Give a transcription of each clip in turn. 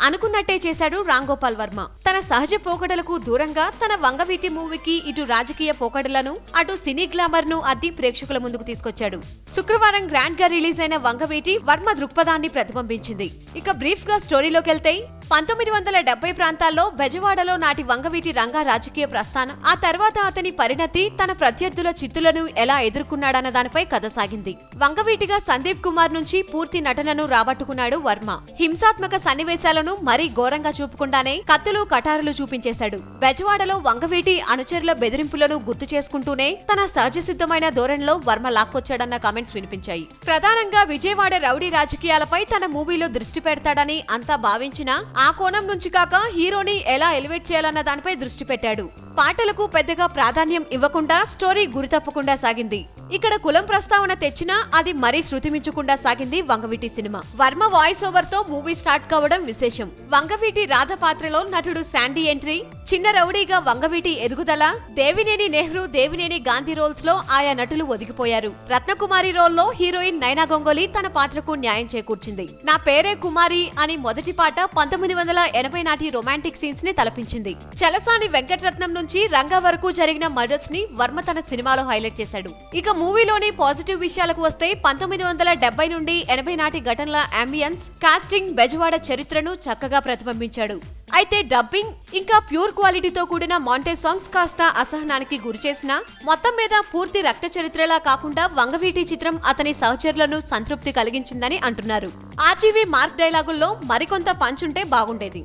అనుకున్నట్టే చేశాడు రామ్ గోపాల్ వర్మ. తన సహజ పోకడలకు దూరంగా తన వంగవీటి మూవీకి ఇటు రాజకీయ పోకడలను అటు సినీ గ్లామర్ ను అద్ది ప్రేక్షకుల ముందుకు తీసుకొచ్చాడు. శుక్రవారం గ్రాండ్ గా రిలీజ్ అయిన వంగవీటి వర్మ దృక్పథాన్ని ప్రతిబింబించింది. ఇక బ్రీఫ్ గా స్టోరీలోకెళ్తే 1970 ప్రాంతాల్లో బెజవాడలో నాటి వంగవీటి రంగా రాజకీయ ప్రస్థానం, ఆ తర్వాత అతని పరిణతి, తన ప్రత్యర్థుల చిత్తులను ఎలా ఎదుర్కొన్నాడన్న దానిపై కథ సాగింది. వంగవీటిగా సందీప్ కుమార్ నుంచి పూర్తి నటనను రాబట్టుకున్నాడు వర్మ. హింసాత్మక సన్నివేశాలను మరీ ఘోరంగా చూపకుండానే కత్తులు కటారులు చూపించేశాడు. బెజవాడలో వంగవీటి అనుచరుల బెదిరింపులను గుర్తు చేసుకుంటూనే తన సహజసిద్ధమైన ధోరణిలో వర్మ లాక్కొచ్చాడన్న కామెంట్స్ వినిపించాయి. ప్రధానంగా విజయవాడ రౌడీ రాజకీయాలపై తన మూవీలో దృష్టి పెడతాడని అంతా భావించినా ఆ కోణం నుంచి కాక హీరోని ఎలా ఎలివేట్ చేయాలన్న దానిపై దృష్టి పెట్టాడు. పాటలకు పెద్దగా ప్రాధాన్యం ఇవ్వకుండా స్టోరీ గురితప్పకుండా సాగింది. ఇక్కడ కులం ప్రస్తావన తెచ్చినా అది మరీ శృతిమించకుండా సాగింది Vangaveeti cinema. Varma voice over తో మూవీ స్టార్ట్ కావడం విశేషం. వంగవీటి రాధ పాత్రలో నటుడు శాండీ ఎంట్రీ, చిన్న రౌడీగా వంగవీటి ఎదుగుదల, దేవినేని నెహ్రూ, దేవినేని గాంధీ రోల్స్ లో ఆయా నటులు ఒదిగిపోయారు. రత్నకుమారి రోల్లో హీరోయిన్ నైనా గంగోలీ తన పాత్రకు న్యాయం చేకూర్చింది. నా పేరే కుమారి అని మొదటి పాట 1980 నాటి రొమాంటిక్ సీన్స్ ని తలపించింది. చలసాని వెంకటరత్నం నుంచి రంగా వరకు జరిగిన మర్డర్స్ ని వర్మ తన సినిమాలో హైలైట్ చేశాడు. ఇక మూవీలోని పాజిటివ్ విషయాలకు వస్తే 1970 నుండి 80 నాటి ఘటనల అంబియన్స్, కాస్టింగ్, బెజవాడ చరిత్రను చక్కగా ప్రతిబింబించాడు. అయితే డబ్బింగ్ ఇంకా ప్యూర్ క్వాలిటీతో కూడిన మాంటేజ్ సాంగ్స్ కాస్త అసహనానికి గురిచేసినా మొత్తం మీద పూర్తి రక్త చరిత్రలా కాకుండా వంగవీటి చిత్రం అతని సహచరులను సంతృప్తి కలిగించిందని అంటున్నారు. ఆర్జీవీ మార్క్ డైలాగుల్లో మరికొంత పంచుంటే బాగుండేది.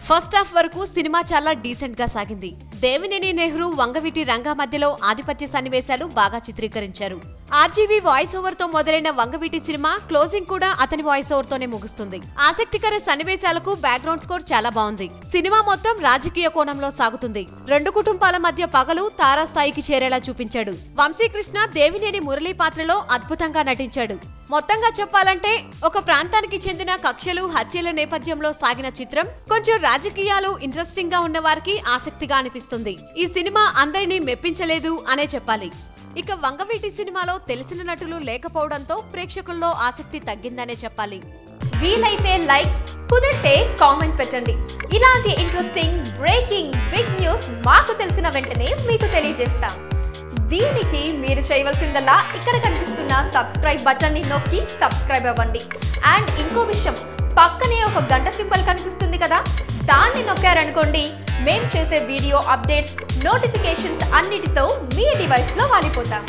ఫస్ట్ హాఫ్ వరకు సినిమా చాలా డీసెంట్ గా సాగింది. దేవినేని నెహ్రూ, వంగవీటి రంగా మధ్యలో ఆధిపత్య సన్నివేశాలు బాగా చిత్రీకరించారు. ఆర్జీవీ వాయిస్ ఓవర్ తో మొదలైన వంగవీటి సినిమా క్లోజింగ్ కూడా అతని వాయిస్ ఓవర్ తోనే ముగుస్తుంది. ఆసక్తికర సన్నివేశాలకు బ్యాక్గ్రౌండ్ స్కోర్ చాలా బాగుంది. సినిమా మొత్తం రాజకీయ కోణంలో సాగుతుంది. రెండు కుటుంబాల మధ్య పగలు తారాస్థాయికి చేరేలా చూపించాడు. వంశీకృష్ణ దేవినేని మురళీ పాత్రలో అద్భుతంగా నటించాడు. మొత్తంగా చెప్పాలంటే ఒక ప్రాంతానికి చెందిన కక్షలు, హత్యల నేపథ్యంలో సాగిన చిత్రం. కొంచెం రాజకీయాలు ఇంట్రెస్టింగ్ గా ఉన్న వారికి ఆసక్తిగా అనిపిస్తుంది. ఈ సినిమా అందరినీ మెప్పించలేదు అనే చెప్పాలి. ఇక వంగవీటి సినిమాలో తెలిసిన నటులు లేకపోవడంతో ప్రేక్షకుల్లో ఆసక్తి తగ్గిందనే చెప్పాలి. వీలైతే లైక్, కుదిరితే కామెంట్ పెట్టండి. ఇలాంటి ఇంట్రెస్టింగ్ బ్రేకింగ్ బిగ్ న్యూస్ మాకు తెలిసిన వెంటనే మీకు తెలియజేస్తాం. దీనికి మీరు చేయవలసిందల్లా ఇక్కడ కనిపిస్తున్న సబ్స్క్రైబ్ బటన్ ని నొక్కి సబ్స్క్రైబ్ అవ్వండి. అండ్ ఇంకో విషయం, పక్కనే ఒక గంట సింబల్ కనిపిస్తుంది కదా, దాన్ని నొక్కారనుకోండి మేం చేసే వీడియో అప్డేట్స్, నోటిఫికేషన్స్ అన్నిటితో మీ డివైస్లో వాలిపోతాం.